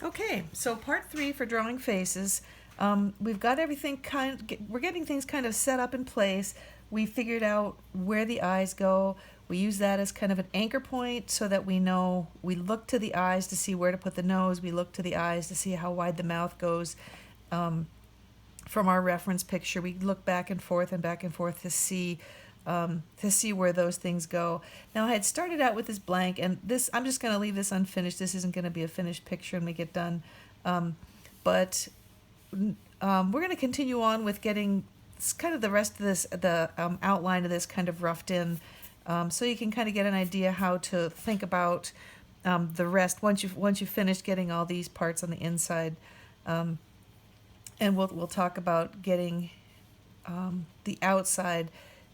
Okay, so part 3 for drawing faces. We've got everything we're getting things kind of set up in place. We figured out where the eyes go. We use that as kind of an anchor point so that we know we look to the eyes to see where to put the nose. We look to the eyes to see how wide the mouth goes. From our reference picture, we look back and forth to see where those things go. Now, I had started out with this blank, and this I'm just going to leave this unfinished. This isn't going to be a finished picture when we get done, but we're going to continue on with getting kind of the rest of this, the outline of this kind of roughed in, so you can kind of get an idea how to think about the rest once you've finished getting all these parts on the inside. And we'll talk about getting the outside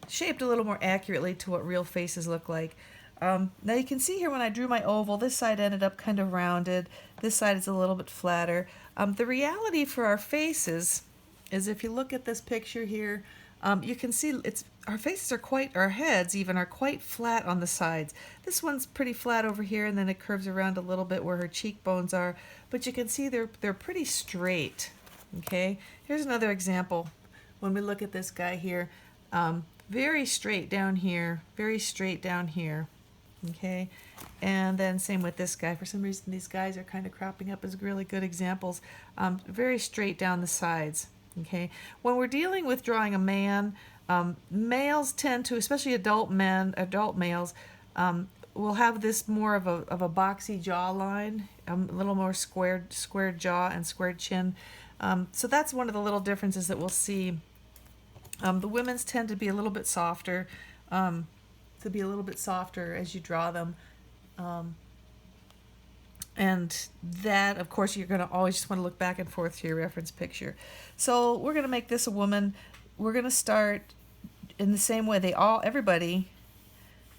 shaped a little more accurately to what real faces look like. Now you can see here when I drew my oval, this side ended up kind of rounded. This side is a little bit flatter. The reality for our faces is if you look at this picture here, you can see our faces are our heads even are quite flat on the sides. This one's pretty flat over here, and then it curves around a little bit where her cheekbones are, but you can see they're pretty straight. Okay, here's another example. When we look at this guy here, very straight down here, very straight down here. Okay, and then same with this guy. For some reason, these guys are kind of cropping up as really good examples. Very straight down the sides. Okay, when we're dealing with drawing a man, males tend to, especially adult males, will have this more of a boxy jawline, a little more squared jaw and squared chin. So that's one of the little differences that we'll see. The women's tend to be a little bit softer, as you draw them. And that, of course, you're going to always just want to look back and forth to your reference picture. So we're going to make this a woman. We're going to start in the same way. Everybody,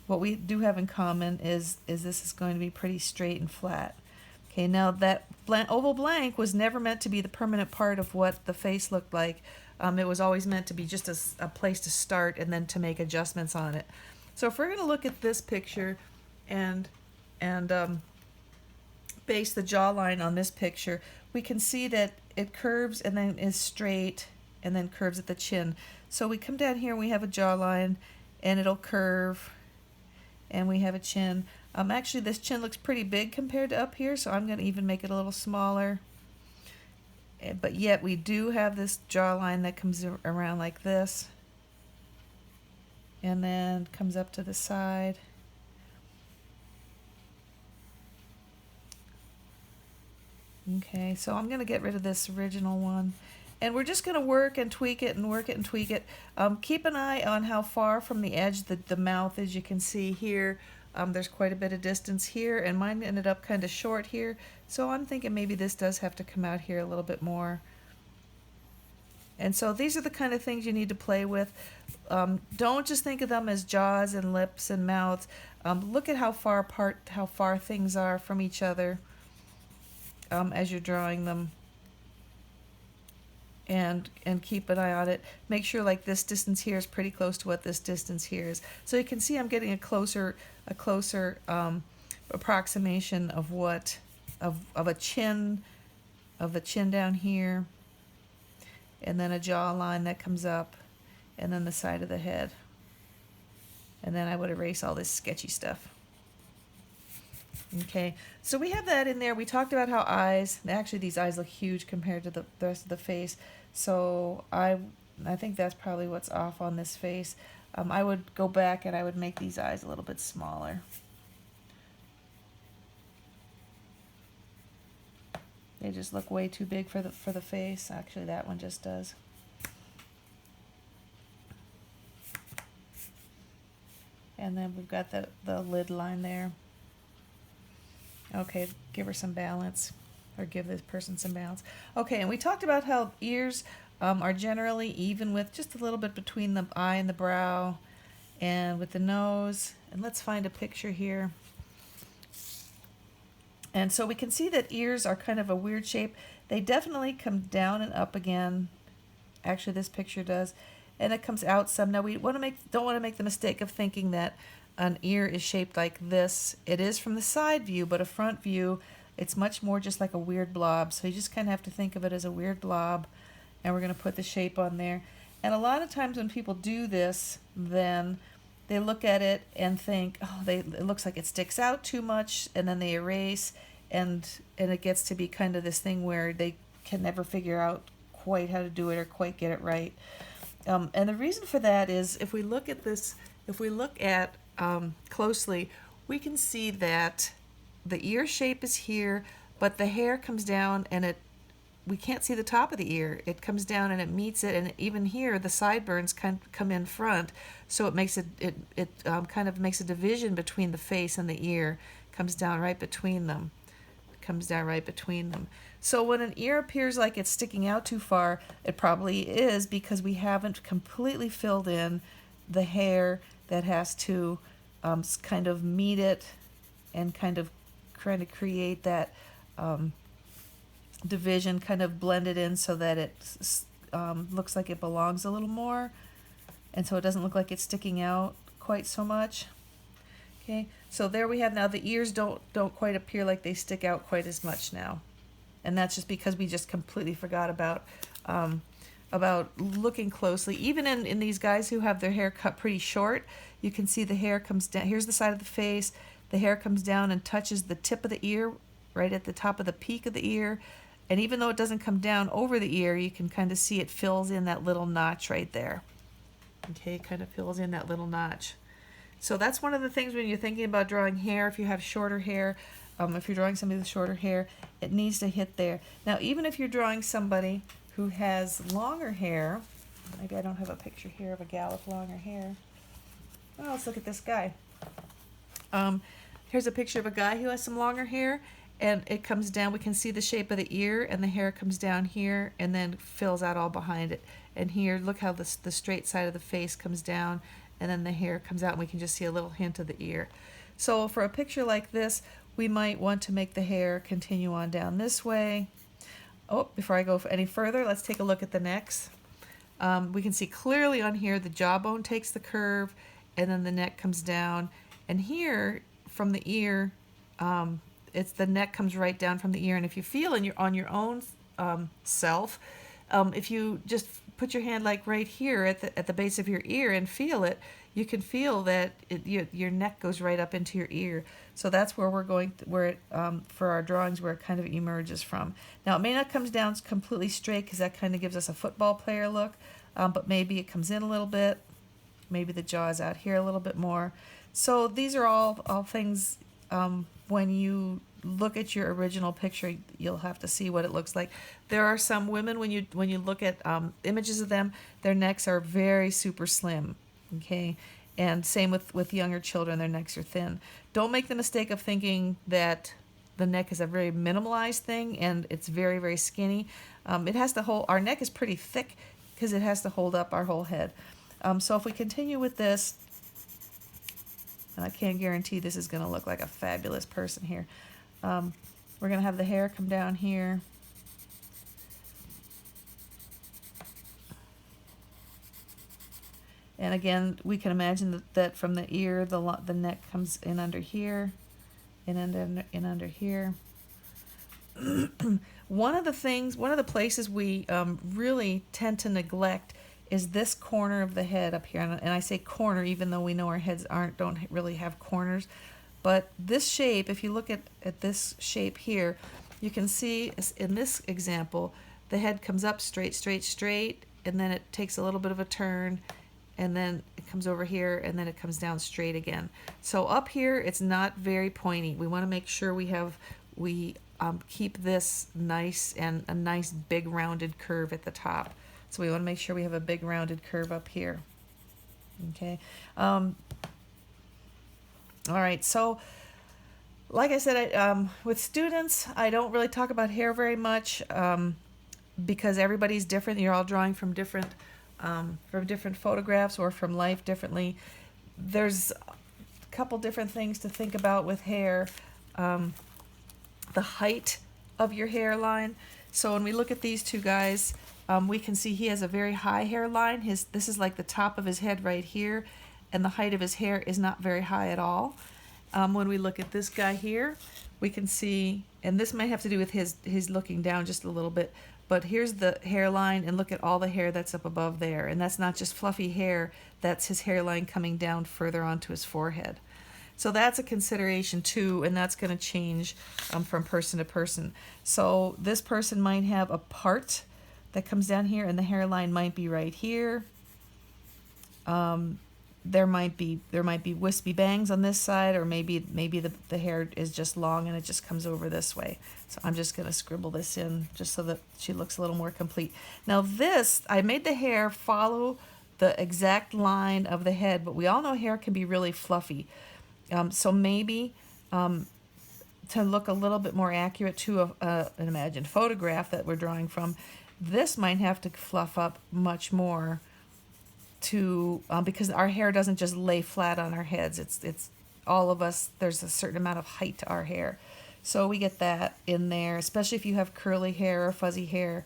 what we do have in common is this is going to be pretty straight and flat. Okay, now that oval blank was never meant to be the permanent part of what the face looked like. It was always meant to be just a place to start and then to make adjustments on it. So if we're going to look at this picture and base the jawline on this picture, we can see that it curves and then is straight and then curves at the chin. So we come down here and we have a jawline and it'll curve and we have a chin. Actually, this chin looks pretty big compared to up here, so I'm going to even make it a little smaller. But yet we do have this jawline that comes around like this and then comes up to the side. Okay, so I'm going to get rid of this original one. And we're just going to work and tweak it and work it and tweak it. Keep an eye on how far from the edge the mouth is. You can see here, there's quite a bit of distance here, and mine ended up kind of short here. So I'm thinking maybe this does have to come out here a little bit more. And so these are the kind of things you need to play with. Don't just think of them as jaws and lips and mouths. Look at how far apart, how far things are from each other as you're drawing them. And keep an eye on it. Make sure like this distance here is pretty close to what this distance here is. So you can see I'm getting a closer approximation of what of the chin down here, and then a jawline that comes up, and then the side of the head. And then I would erase all this sketchy stuff. Okay, so we have that in there. We talked about how actually these eyes look huge compared to the rest of the face. So I think that's probably what's off on this face. I would go back and I would make these eyes a little bit smaller. They just look way too big for the face. Actually, that one just does. And then we've got the lid line there. Okay, give her some balance, or give this person some balance. Okay, and we talked about how ears are generally even with just a little bit between the eye and the brow, and with the nose. And let's find a picture here. And so we can see that ears are kind of a weird shape. They definitely come down and up again. Actually, this picture does. And it comes out some. Now, we don't want to make the mistake of thinking that an ear is shaped like this. It is from the side view, but a front view, It's much more just like a weird blob. So you just kind of have to think of it as a weird blob. And we're going to put the shape on there. And a lot of times when people do this, then they look at it and think, oh, it looks like it sticks out too much, and then they erase, and it gets to be kind of this thing where they can never figure out quite how to do it or quite get it right. And the reason for that is if we look at this, if we look at closely, we can see that the ear shape is here, but the hair comes down and we can't see the top of the ear. It comes down and it meets it, and even here the sideburns come in front, so it makes it kind of makes a division between the face and the ear. Comes down right between them. Comes down right between them. So when an ear appears like it's sticking out too far, it probably is because we haven't completely filled in the hair that has to kind of meet it and kind of create that division, kind of blend it in so that it looks like it belongs a little more, and so it doesn't look like it's sticking out quite so much. Okay, so there we have now the ears don't quite appear like they stick out quite as much now, and that's just because we just completely forgot about looking closely. Even in these guys who have their hair cut pretty short, you can see the hair comes down. Here's the side of the face. The hair comes down and touches the tip of the ear, right at the top of the peak of the ear. And even though it doesn't come down over the ear, you can kind of see it fills in that little notch right there. Okay, kind of fills in that little notch. So that's one of the things when you're thinking about drawing hair, if you have shorter hair, if you're drawing somebody with shorter hair, it needs to hit there. Now, even if you're drawing somebody who has longer hair, maybe I don't have a picture here of a gal with longer hair. Oh, let's look at this guy. Here's a picture of a guy who has some longer hair, and it comes down. We can see the shape of the ear, and the hair comes down here and then fills out all behind it. And here, look how the straight side of the face comes down, and then the hair comes out, and we can just see a little hint of the ear. So for a picture like this, we might want to make the hair continue on down this way. Oh, before I go any further, let's take a look at the necks. We can see clearly on here the jawbone takes the curve, and then the neck comes down. And here, from the ear, it's the neck comes right down from the ear. And if you feel on your own self, if you just put your hand like right here at the base of your ear and feel it, you can feel that your neck goes right up into your ear. So that's where we're going, for our drawings, where it kind of emerges from. Now, it may not come down completely straight because that kind of gives us a football player look, but maybe it comes in a little bit. Maybe the jaw is out here a little bit more. So these are all things, when you look at your original picture, you'll have to see what it looks like. There are some women, when you look at images of them, their necks are very super slim. Okay, and same with younger children, their necks are thin. Don't make the mistake of thinking that the neck is a very minimalized thing and it's very, very skinny. It has to hold, our neck is pretty thick because it has to hold up our whole head. So if we continue with this, and I can't guarantee this is going to look like a fabulous person here. We're going to have the hair come down here. And again, we can imagine that from the ear, the neck comes in under here, and under here. One of the places we really tend to neglect is this corner of the head up here. And I say corner, even though we know our heads don't really have corners. But this shape, if you look at this shape here, you can see in this example, the head comes up straight, straight, straight, and then it takes a little bit of a turn, and then it comes over here, and then it comes down straight again. So up here, it's not very pointy. We want to make sure we keep this nice and a nice big rounded curve at the top. So we want to make sure we have a big rounded curve up here. Okay. All right. So, like I said, with students, I don't really talk about hair very much because everybody's different. You're all drawing from different photographs or from life differently. There's a couple different things to think about with hair. The height of your hairline. So when we look at these two guys, we can see he has a very high hairline. This is like the top of his head right here, and the height of his hair is not very high at all. When we look at this guy here, we can see, and this might have to do with his looking down just a little bit, but here's the hairline, and look at all the hair that's up above there. And that's not just fluffy hair, that's his hairline coming down further onto his forehead. So that's a consideration too, and that's going to change from person to person. So this person might have a part that comes down here, and the hairline might be right here. There might be wispy bangs on this side, or maybe the hair is just long and it just comes over this way. So I'm just going to scribble this in just so that she looks a little more complete. Now this, I made the hair follow the exact line of the head, but we all know hair can be really fluffy. So maybe to look a little bit more accurate to an imagined photograph that we're drawing from, this might have to fluff up much more to because our hair doesn't just lay flat on our heads. It's all of us, there's a certain amount of height to our hair. So we get that in there, especially if you have curly hair or fuzzy hair.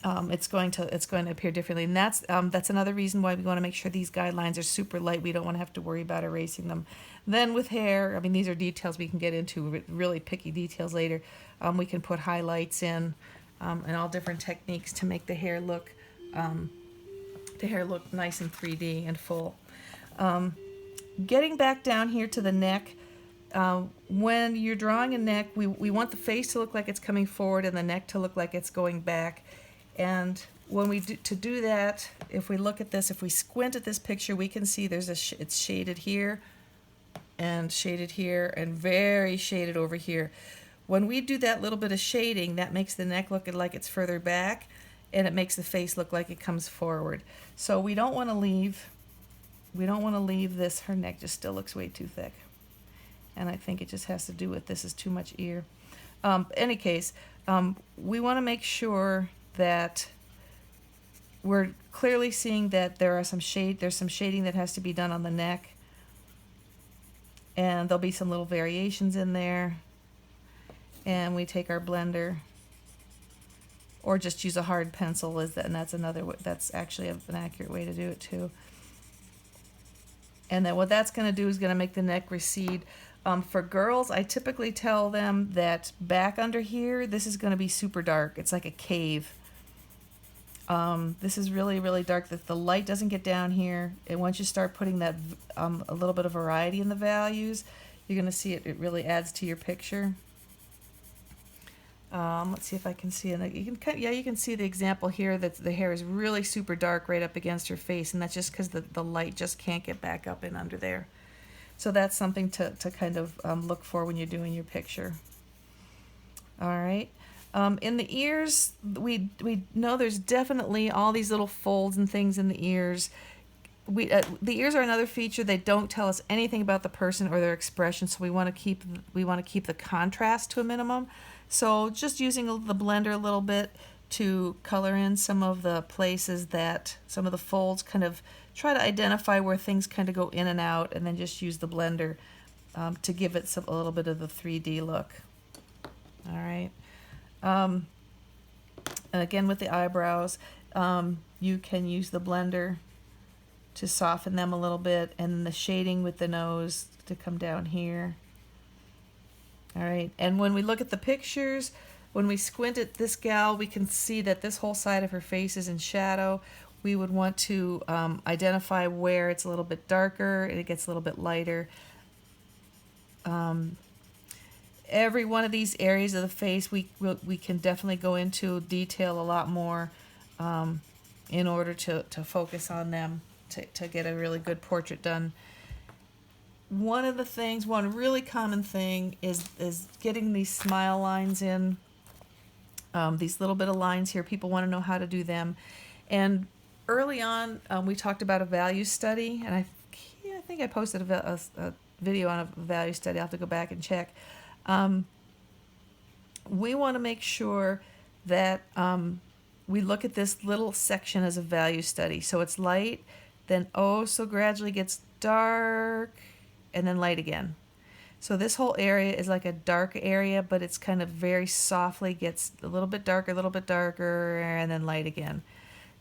It's going to appear differently, and that's another reason why we want to make sure these guidelines are super light. We don't want to have to worry about erasing them. Then with hair, I mean, these are details we can get into, really picky details later. We can put highlights in and all different techniques to make the hair look nice and 3D and full. Getting back down here to the neck. When you're drawing a neck, we want the face to look like it's coming forward and the neck to look like it's going back. And when we do that, if we look at this, if we squint at this picture, we can see it's shaded here and very shaded over here. When we do that little bit of shading, that makes the neck look like it's further back, and it makes the face look like it comes forward. So we don't want to leave this. Her neck just still looks way too thick, and I think it just has to do with this is too much ear. Any case, we want to make sure that we're clearly seeing that there's some shading that has to be done on the neck, and there'll be some little variations in there. And we take our blender, or just use a hard pencil, and that's actually an accurate way to do it too. And then what that's going to do is going to make the neck recede. For girls, I typically tell them that back under here, this is going to be super dark. It's like a cave. This is really, really dark, that the light doesn't get down here. And once you start putting that a little bit of variety in the values, you're going to see it really adds to your picture. Let's see if I can see it. You can see the example here that the hair is really super dark right up against her face, and that's just because the light just can't get back up and under there. So that's something to kind of look for when you're doing your picture. All right. In the ears, we know there's definitely all these little folds and things in the ears. The ears are another feature. They don't tell us anything about the person or their expression, so we want to keep the contrast to a minimum. So just using the blender a little bit to color in some of the places that some of the folds, kind of try to identify where things kind of go in and out, and then just use the blender to give it a little bit of the 3D look. All right. And again, with the eyebrows, you can use the blender to soften them a little bit, and the shading with the nose to come down here. All right, and when we look at the pictures, when we squint at this gal, we can see that this whole side of her face is in shadow. We would want to identify where it's a little bit darker and it gets a little bit lighter. Every one of these areas of the face, we can definitely go into detail a lot more in order to focus on them to get a really good portrait done. One really common thing is getting these smile lines in. These little bit of lines here, people want to know how to do them. And early on, we talked about a value study, and I think I posted a video on a value study. I'll have to go back and check. We want to make sure that we look at this little section as a value study. So it's light, then so gradually gets dark, and then light again. So this whole area is like a dark area, but it's kind of very softly gets a little bit darker, and then light again.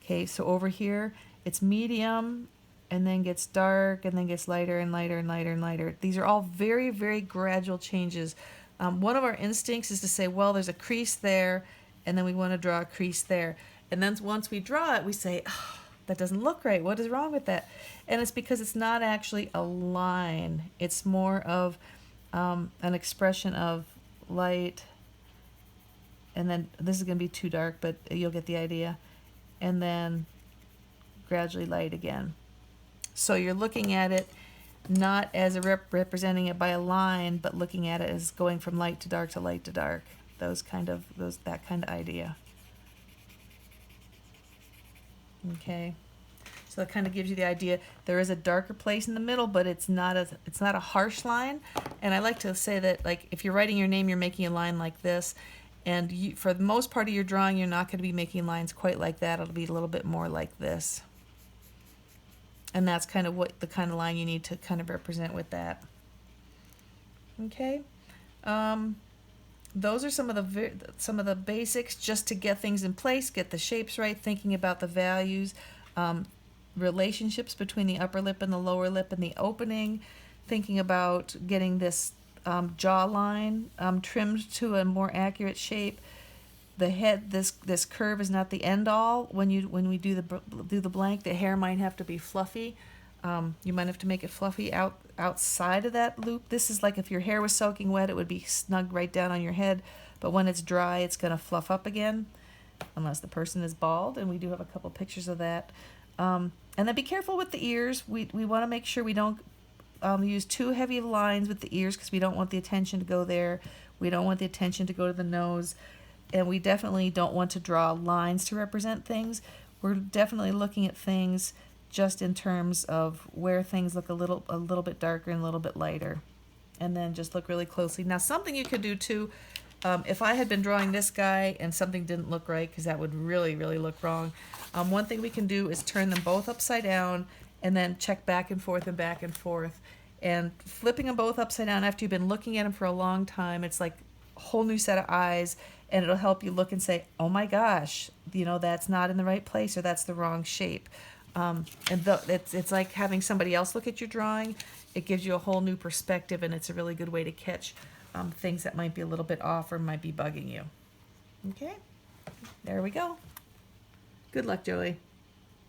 Okay, so over here, it's medium, and then gets dark, and then gets lighter and lighter and lighter and lighter. These are all very, very gradual changes. One of our instincts is to say, well, there's a crease there, and then we want to draw a crease there. And then once we draw it, we say, oh, that doesn't look right. What is wrong with that? And it's because it's not actually a line. It's more of an expression of light, and then this is going to be too dark, but you'll get the idea. And then gradually light again. So you're looking at it not as representing it by a line, but looking at it as going from light to dark to light to dark. That kind of idea. Okay. So that kind of gives you the idea. There is a darker place in the middle, but it's not a harsh line. And I like to say that, like, if you're writing your name, you're making a line like this. And for the most part of your drawing, you're not going to be making lines quite like that. It'll be a little bit more like this. And that's kind of the kind of line you need to kind of represent with that. Okay. Those are some of the basics, just to get things in place, get the shapes right, thinking about the values, relationships between the upper lip and the lower lip and the opening, thinking about getting this jawline trimmed to a more accurate shape. The head, this curve is not the end all. When we do the blank, the hair might have to be fluffy. You might have to make it fluffy outside of that loop. This is like if your hair was soaking wet, it would be snug right down on your head. But when it's dry, it's going to fluff up again, unless the person is bald, and we do have a couple pictures of that. And then be careful with the ears. We want to make sure we don't use too heavy lines with the ears, because we don't want the attention to go there. We don't want the attention to go to the nose. And we definitely don't want to draw lines to represent things. We're definitely looking at things just in terms of where things look a little bit darker and a little bit lighter. And then just look really closely. Now, something you could do too, if I had been drawing this guy and something didn't look right, because that would really, really look wrong, one thing we can do is turn them both upside down and then check back and forth and back and forth. And flipping them both upside down after you've been looking at them for a long time, it's like a whole new set of eyes. And it'll help you look and say, oh my gosh, that's not in the right place, or that's the wrong shape. It's like having somebody else look at your drawing. It gives you a whole new perspective, and it's a really good way to catch things that might be a little bit off or might be bugging you. Okay, there we go. Good luck, Joey.